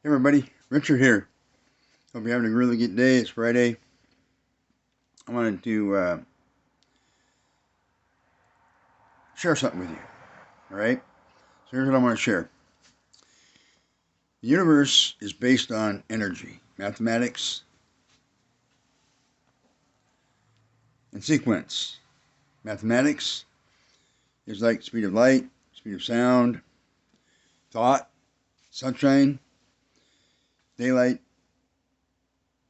Hey everybody, Richard here. Hope you're having a really good day. It's Friday. I wanted to share something with you. All right. So here's what I want to share. The universe is based on energy, mathematics, and sequence. Mathematics is like speed of light, speed of sound, thought, sunshine, daylight,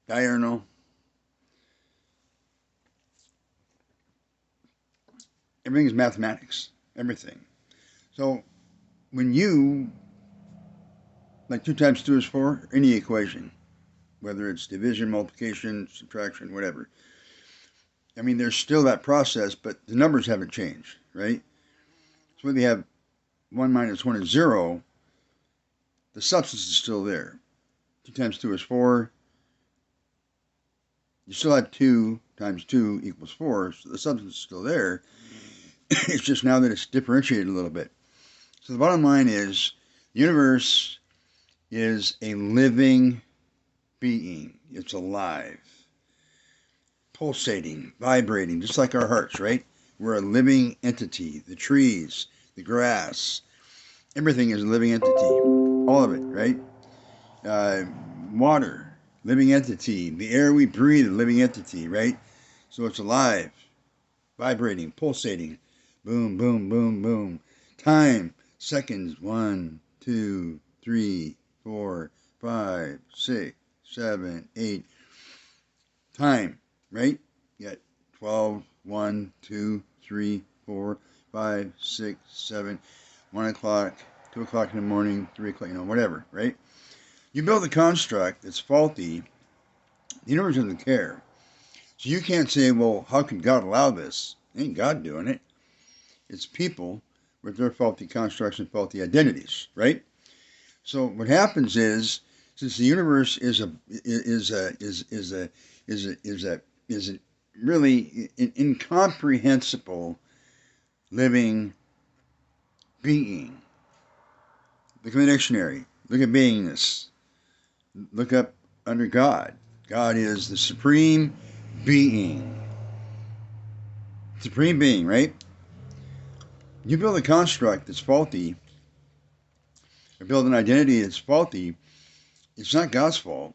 diurnal. Everything is mathematics. Everything. So when you, like 2 times 2 is 4, any equation, whether it's division, multiplication, subtraction, whatever. I mean, there's still that process, but the numbers haven't changed, right? So when you have 1 minus 1 is 0, the substance is still there. 2 times 2 is 4. You still have 2 times 2 equals 4, so the substance is still there. It's just now that it's differentiated a little bit. So the bottom line is, the universe is a living being. It's alive, pulsating, vibrating, just like our hearts, right? We're a living entity. The trees, the grass, everything is a living entity. All of it, right? Water, living entity. The air we breathe, a living entity, right? So it's alive, vibrating, pulsating. Boom, boom, boom, boom. Time, seconds. 1, 2, 3, 4, 5, 6, 7, 8. Time, right? You got 12, 1, 2, 3, 4, 5, 6, 7, 1 o'clock, 2 o'clock in the morning, 3 o'clock, whatever, right? You build a construct that's faulty, the universe doesn't care. So you can't say, well, how could God allow this? Ain't God doing it. It's people with their faulty constructs and faulty identities, right? So what happens is, since the universe is a really incomprehensible living being. Look in the dictionary. Look at beingness. Look up under God. God is the supreme being. Supreme being, right? You build a construct that's faulty, or build an identity that's faulty, it's not God's fault.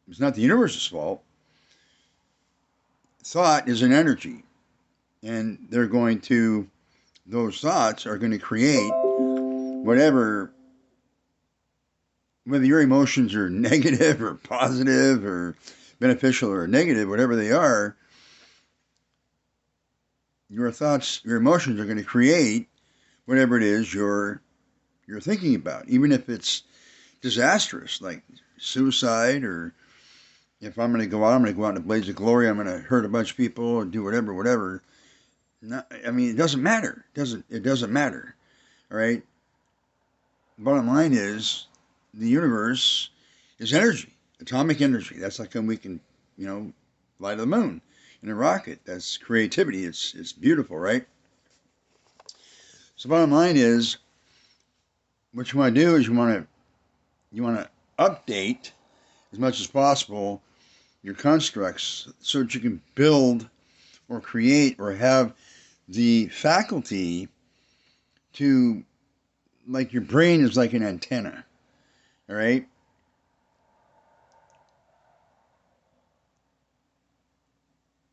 It's not the universe's fault. Thought is an energy, and those thoughts are going to create whatever, whether your emotions are negative or positive or beneficial or negative, whatever they are, your thoughts, your emotions are going to create whatever it is you're thinking about, even if it's disastrous, like suicide, or if I'm going to go out, I'm going to go out in a blaze of glory, I'm going to hurt a bunch of people and do whatever. I mean, it doesn't matter. It doesn't matter. All right. Bottom line is, the universe is energy, atomic energy. That's like when we can, fly to the moon in a rocket. That's creativity. It's beautiful, right? So bottom line is, what you want to do is you want to update as much as possible your constructs so that you can build or create or have the faculty to, like, your brain is like an antenna, all right?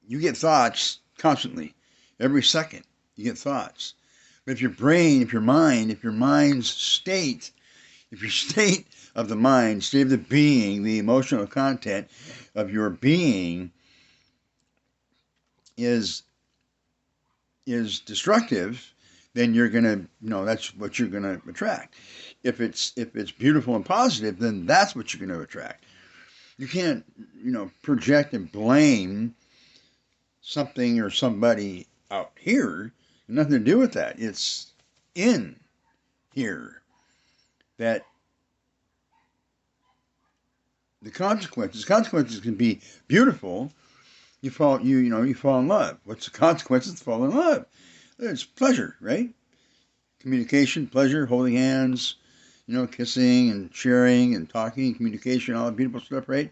You get thoughts constantly. Every second you get thoughts. But if your mind's state, if your state of the mind, state of the being, the emotional content of your being is destructive, then you're gonna, that's what you're gonna attract. If it's beautiful and positive, then that's what you're gonna attract. You can't, project and blame something or somebody out here. Nothing to do with that. It's in here that the consequences can be beautiful. You fall in love. What's the consequences? Fall in love. It's pleasure, right? Communication, pleasure, holding hands, kissing and sharing and talking, communication, all that beautiful stuff, right?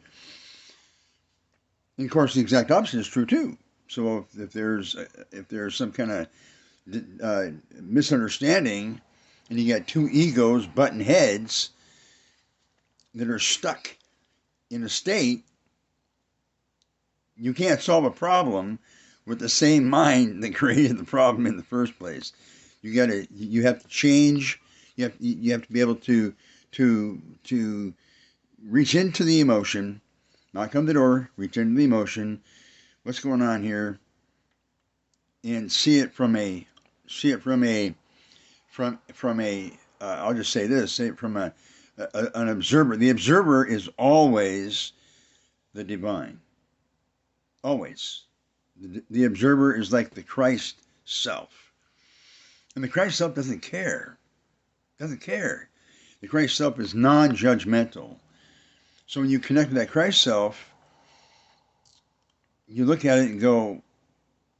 And of course, the exact opposite is true too. So if there's some kind of misunderstanding, and you got two egos butting heads that are stuck in a state, you can't solve a problem with the same mind that created the problem in the first place. You have to change. You have to be able to reach into the emotion, knock on the door, reach into the emotion. What's going on here? And see it from a I'll just say this, say it from an observer. The observer is always the divine. Always. The observer is like the Christ self. And the Christ self doesn't care. Doesn't care. The Christ self is non-judgmental. So when you connect with that Christ self, you look at it and go,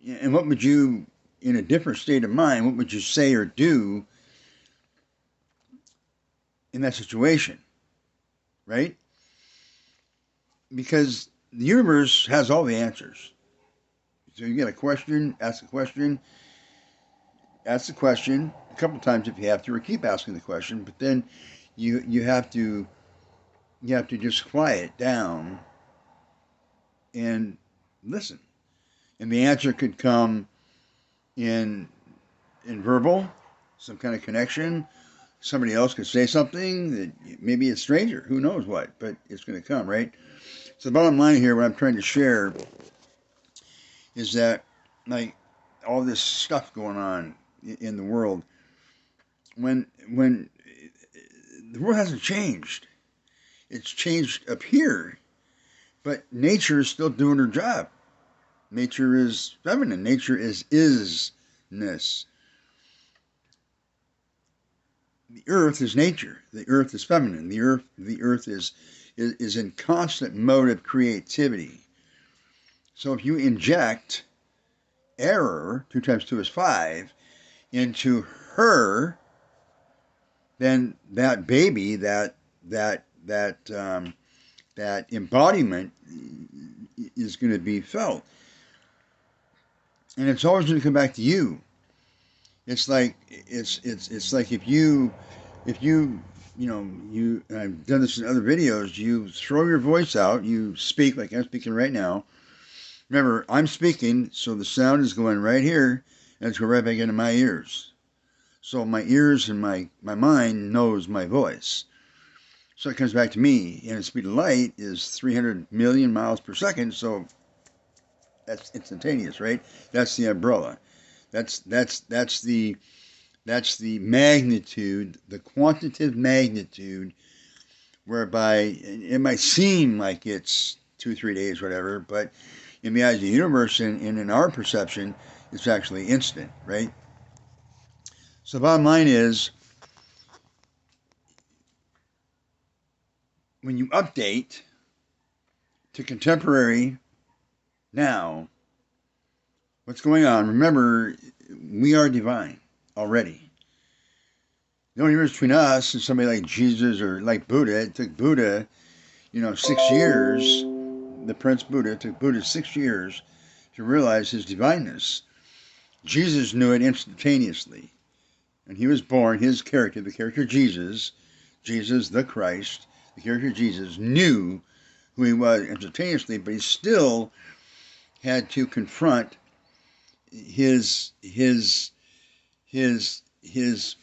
and what would you, in a different state of mind, what would you say or do in that situation, right? Because the universe has all the answers. So you get a question, ask the question a couple times if you have to, or keep asking the question. But then you have to just quiet down and listen. And the answer could come in verbal, some kind of connection. Somebody else could say something that maybe a stranger, who knows what, but it's going to come, right? So the bottom line here, what I'm trying to share is that, like, all this stuff going on in the world, when the world hasn't changed, it's changed up here, but nature is still doing her job. Nature is feminine. Nature is isness. The earth is nature. The earth is feminine. The earth is in constant mode of creativity. So if you inject error, 2 times 2 is 5, into her, then that baby, that embodiment is going to be felt, and it's always going to come back to you. It's like if you I've done this in other videos. You throw your voice out. You speak like I'm speaking right now. Remember, I'm speaking, so the sound is going right here, and it's going right back into my ears. So my ears and my mind knows my voice. So it comes back to me, and the speed of light is 300 million miles per second, so that's instantaneous, right? That's the umbrella. That's the magnitude, the quantitative magnitude, whereby it might seem like it's 2-3 days, whatever, but in the eyes of the universe and in our perception, it's actually instant, right? So the bottom line is, when you update to contemporary now, what's going on? Remember, we are divine already. The only difference between us and somebody like Jesus or like Buddha, it took Buddha, 6 years. The Prince Buddha, it took Buddha 6 years to realize his divineness. Jesus knew it instantaneously. And he was born, his character, the character Jesus the Christ, the character Jesus, knew who he was instantaneously, but he still had to confront his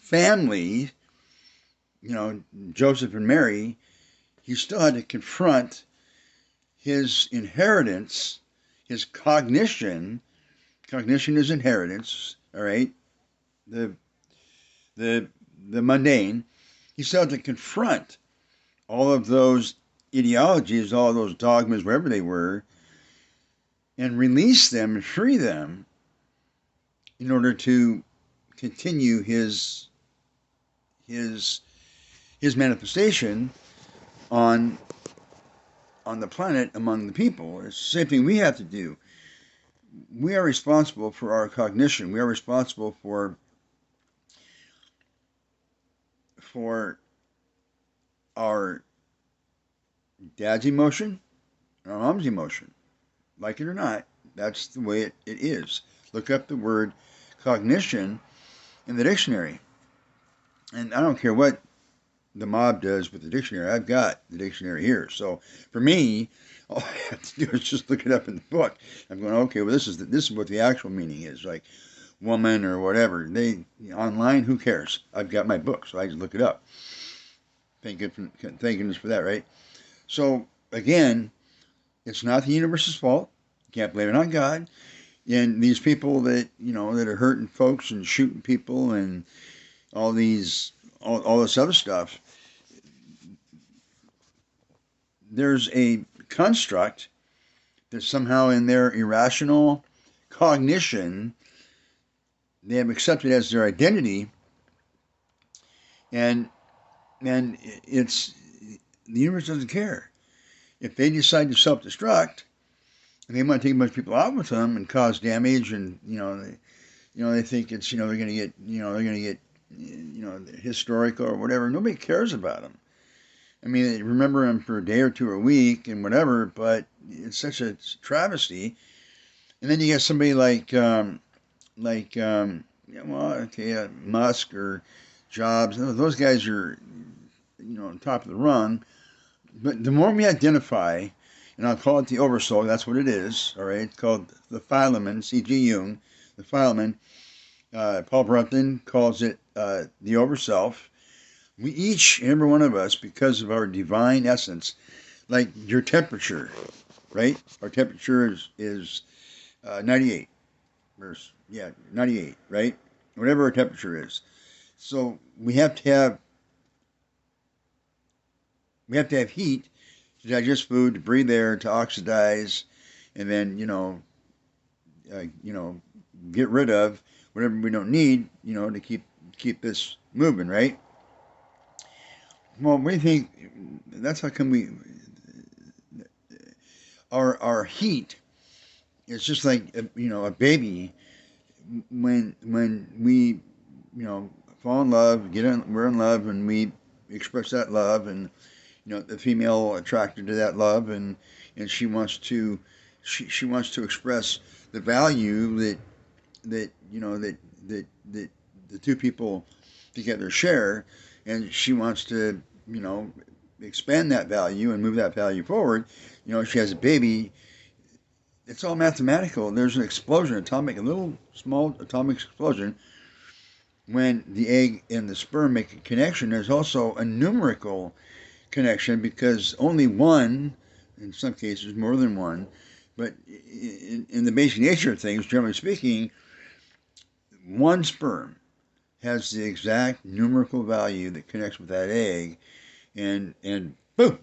family, Joseph and Mary. He still had to confront his inheritance, his cognition. Cognition is inheritance, all right? The mundane. He still had to confront all of those ideologies, all of those dogmas, wherever they were, and release them and free them in order to continue his manifestation on the planet among the people. It's the same thing we have to do. We are responsible for our cognition. We are responsible for our dad's emotion and our mom's emotion. Like it or not, that's the way it is. Look up the word cognition in the dictionary. And I don't care what the mob does with the dictionary. I've got the dictionary here. So for me, all I have to do is just look it up in the book. I'm going, okay, well, this is what the actual meaning is, like woman or whatever. They online, who cares? I've got my book, so I just look it up. Thank goodness for that, right? So again, it's not the universe's fault. You can't blame it on God. And these people that that are hurting folks and shooting people and all this other stuff, there's a construct that somehow in their irrational cognition they have accepted as their identity, and it's the universe doesn't care. If they decide to self-destruct and they want to take a bunch of people out with them and cause damage, and they think it's they're going to get historical or whatever. Nobody cares about them. I mean, they remember them for a day or two or a week and whatever, but it's such a travesty. And then you get somebody like Musk or Jobs. Those guys are on top of the rung. But the more we identify, and I'll call it the oversoul, that's what it is, all right? It's called the Philemon, C.G. Jung, the Philemon. Paul Brunton calls it the overself. We each, every one of us, because of our divine essence, like your temperature, right? Our temperature is 98, 98, right? Whatever our temperature is. So we have to have heat to digest food, to breathe air, to oxidize, and then get rid of whatever we don't need, to keep this moving, right? Well, what do you think? That's how come our heat is just like a baby when we fall in love, we're in love, and we express that love, and the female attracted to that love, and she wants to express the value that the two people together share, and she wants to expand that value and move that value forward. She has a baby. It's all mathematical. There's an explosion, a little small atomic explosion. When the egg and the sperm make a connection, there's also a numerical connection, because only one, in some cases more than one, but in the basic nature of things, generally speaking, one sperm has the exact numerical value that connects with that egg, and boom.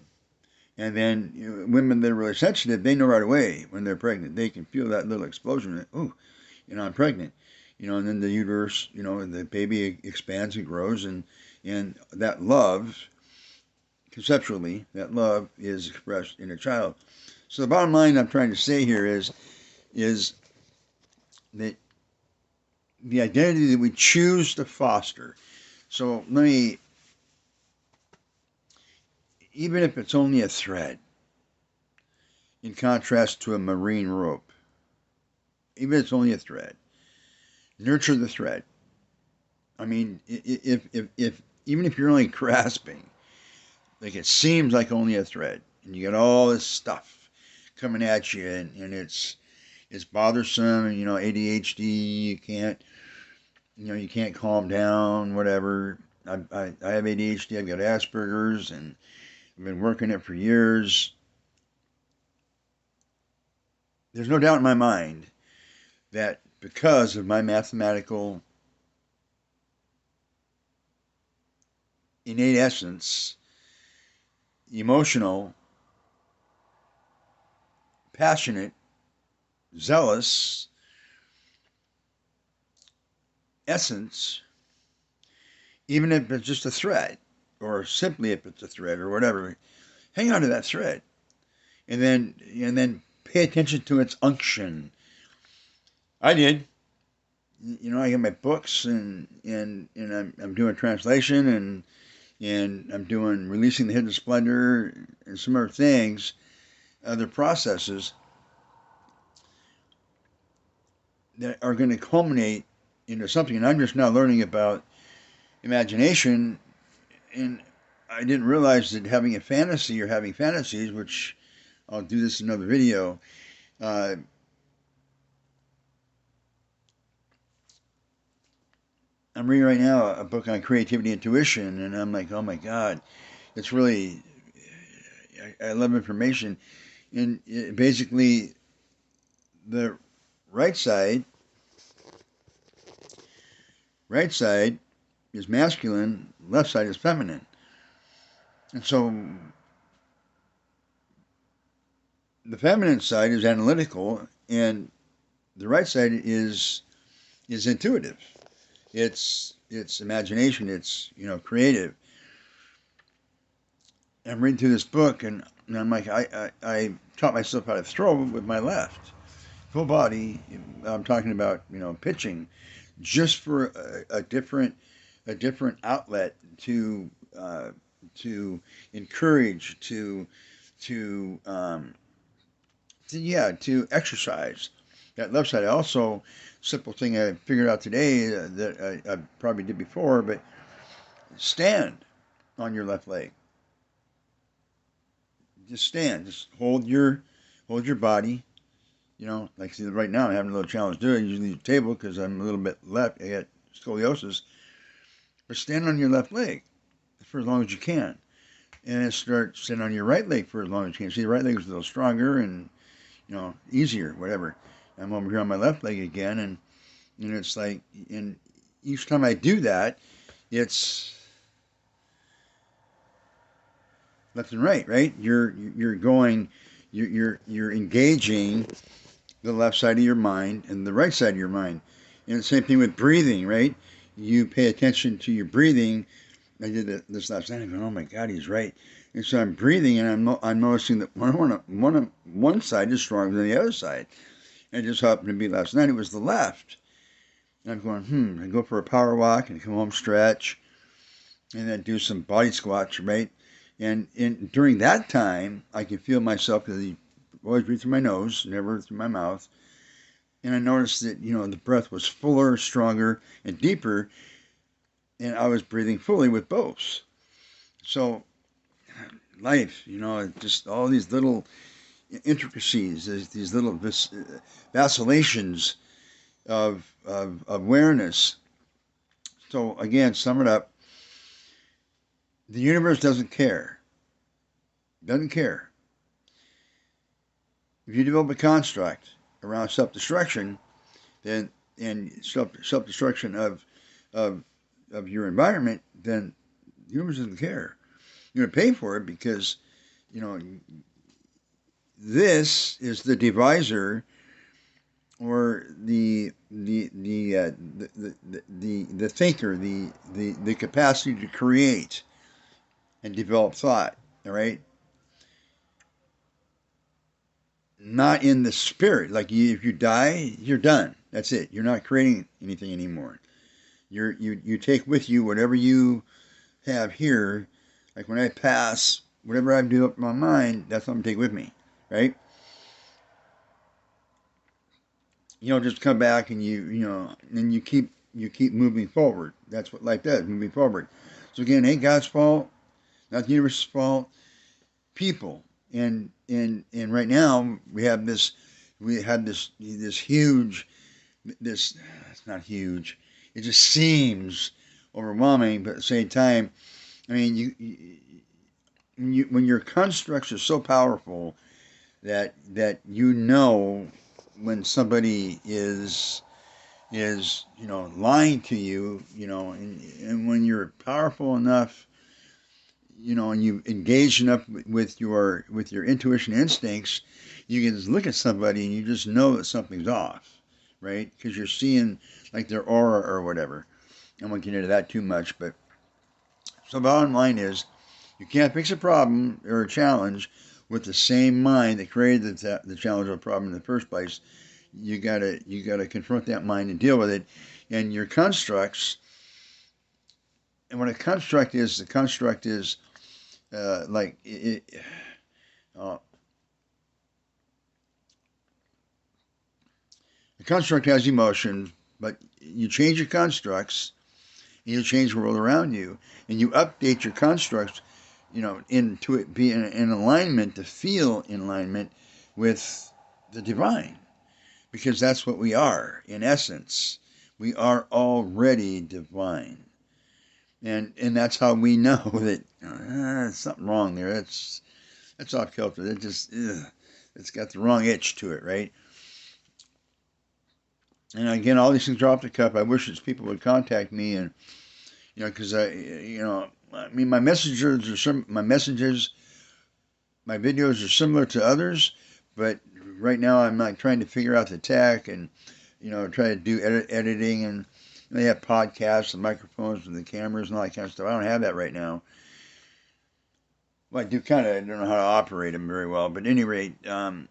And then women that are really sensitive, they know right away when they're pregnant. They can feel that little explosion. Oh, I'm pregnant. And then the uterus, the baby expands and grows, and that love, conceptually, that love is expressed in a child. So the bottom line I'm trying to say here is that the identity that we choose to foster. So even if it's only a thread, in contrast to a marine rope, even if it's only a thread, nurture the thread. I mean, if even if you're only grasping, like it seems like only a thread, and you got all this stuff coming at you, and it's bothersome, and ADHD, you can't calm down, whatever. I have ADHD, I've got Asperger's, and I've been working it for years. There's no doubt in my mind that because of my mathematical innate essence, emotional, passionate, zealous essence, even if it's just a thread, or simply if it's a thread or whatever, hang on to that thread, and then pay attention to its unction. I did. I got my books, and I'm doing translation, and and I'm doing releasing the hidden splendor and some other things, other processes that are going to culminate into something. And I'm just now learning about imagination, and I didn't realize that having a fantasy or having fantasies, which I'll do this in another video. Uh, I'm reading right now a book on creativity and intuition, and I'm like, oh my God, it's really, I love information. And basically, the right side, right side is masculine, left side is feminine. And so the feminine side is analytical, and the right side is intuitive. It's imagination. It's creative. I'm reading through this book, and I'm like, I taught myself how to throw with my left, full body. I'm talking about pitching, just for a different outlet to encourage to exercise that left side. Also, simple thing I figured out today that I probably did before, but stand on your left leg. Just stand. Just hold your body. Like see, right now I'm having a little challenge doing it. Usually the table because I'm a little bit left. I got scoliosis. But stand on your left leg for as long as you can, and then start standing on your right leg for as long as you can. See, the right leg is a little stronger and easier, whatever. I'm over here on my left leg again, and it's like, and each time I do that, it's left and right, right? You're going, you're engaging the left side of your mind and the right side of your mind. And the same thing with breathing, right? You pay attention to your breathing. I did this last night. I'm going, oh my God, he's right. And so I'm breathing, and I'm noticing that one side is stronger than the other side. And it just happened to be last night. It was the left. And I'm going, I go for a power walk and come home, stretch, and then do some body squats, right? And during that time, I can feel myself, because I always breathe through my nose, never through my mouth. And I noticed that, the breath was fuller, stronger, and deeper, and I was breathing fully with both. So, life, just all these little intricacies, these little vacillations of awareness. So, again, sum it up. The universe doesn't care. Doesn't care. If you develop a construct around self-destruction, then and self-destruction of your environment, then the universe doesn't care. You're going to pay for it because this is the divisor, or the thinker, the capacity to create and develop thought. All right. Not in the spirit. Like if you die, you're done. That's it. You're not creating anything anymore. You take with you whatever you have here. Like when I pass, whatever I do up in my mind, that's what I'm gonna take with me, right? Just come back and and you keep moving forward. That's what life does, moving forward. So again, ain't God's fault, not the universe's fault. People, and right now we had this huge, this it's not huge, it just seems overwhelming, but at the same time, I mean, when your constructs are so powerful that when somebody is lying to you, and when you're powerful enough, and you engage enough with your intuition instincts, you can just look at somebody and you just know that something's off, right? Because you're seeing like their aura or whatever. I won't get into that too much, but so the bottom line is, you can't fix a problem or a challenge with the same mind that created the challenge or problem in the first place. You gotta confront that mind and deal with it, and your constructs and what a construct is, the construct is like uh, the construct has emotions, but you change your constructs, and you change the world around you, and you update your constructs, into it be in alignment, to feel in alignment with the divine, because that's what we are in essence. We are already divine, and that's how we know that there's something wrong there. That's off kilter. It's got the wrong itch to it, right? And again, all these things are off the cuff. I wish that people would contact me, and because I mean, my videos are similar to others, but right now I'm like trying to figure out the tech and try to do editing, and they have podcasts and microphones and the cameras and all that kind of stuff. I don't have that right now. Well, I do kind of. I don't know how to operate them very well, but at any rate, the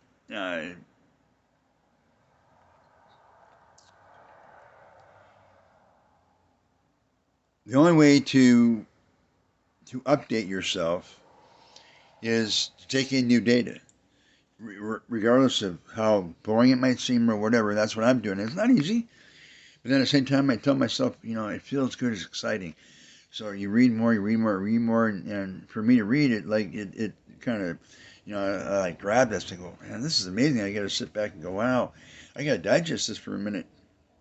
only way to update yourself is to take in new data, regardless of how boring it might seem or whatever. That's what I'm doing. It's not easy, but then at the same time, I tell myself, it feels good, it's exciting. So you read more, and for me to read it, like it kind of, I like grab this and go, man, this is amazing. I got to sit back and go, wow, I got to digest this for a minute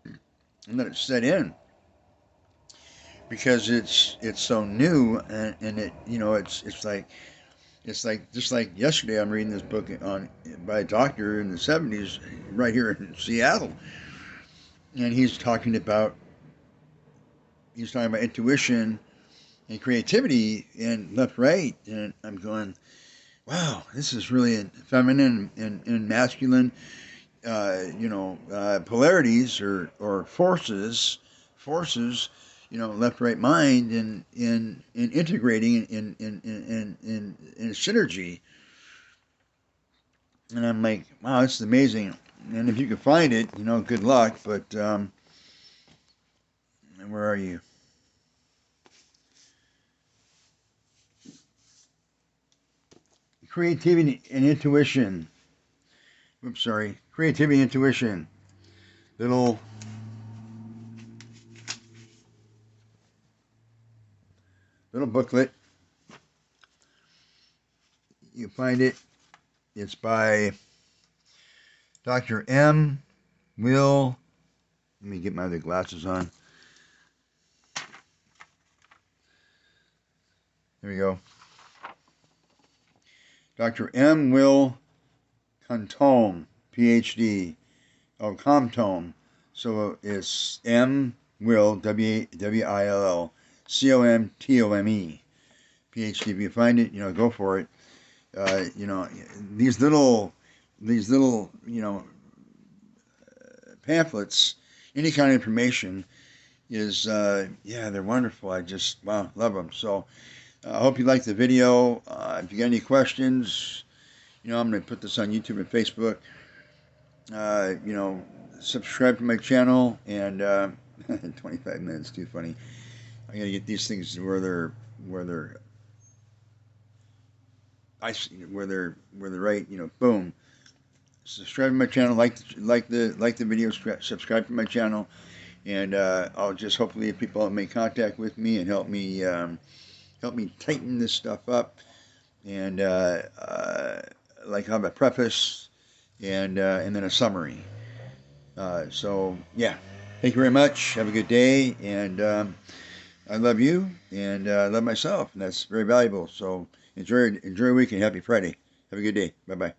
and let it set in, because it's so new, and it, it's like just like yesterday. I'm reading this book by a doctor in the '70s, right here in Seattle, and he's talking about intuition and creativity and left right, and I'm going, wow, this is really feminine and masculine, polarities or forces, left right mind, in integrating in synergy. And I'm like, wow, this is amazing. And if you can find it, good luck. But where are you? Creativity and intuition. Oops, sorry. Creativity and intuition. Little booklet. You find it. It's by Dr. M. Will. Let me get my other glasses on. There we go. Dr. M. Will Comtome, PhD. Oh, Comtome. So it's M. Will, W-I-L-L, C-O-M-T-O-M-E, PhD. If you find it, go for it. These little, pamphlets, any kind of information is, they're wonderful. I just, wow, love them. So I hope you liked the video. If you got any questions, I'm going to put this on YouTube and Facebook. Subscribe to my channel, and 25 minutes, too funny. I got to get these things where they're right, boom. Subscribe to my channel, like the video, subscribe to my channel, and I'll just hopefully if people make contact with me and help me tighten this stuff up, and like have a preface and then a summary. So yeah, thank you very much. Have a good day, and I love you, and I love myself, and that's very valuable. So enjoy your week, and happy Friday. Have a good day. Bye bye.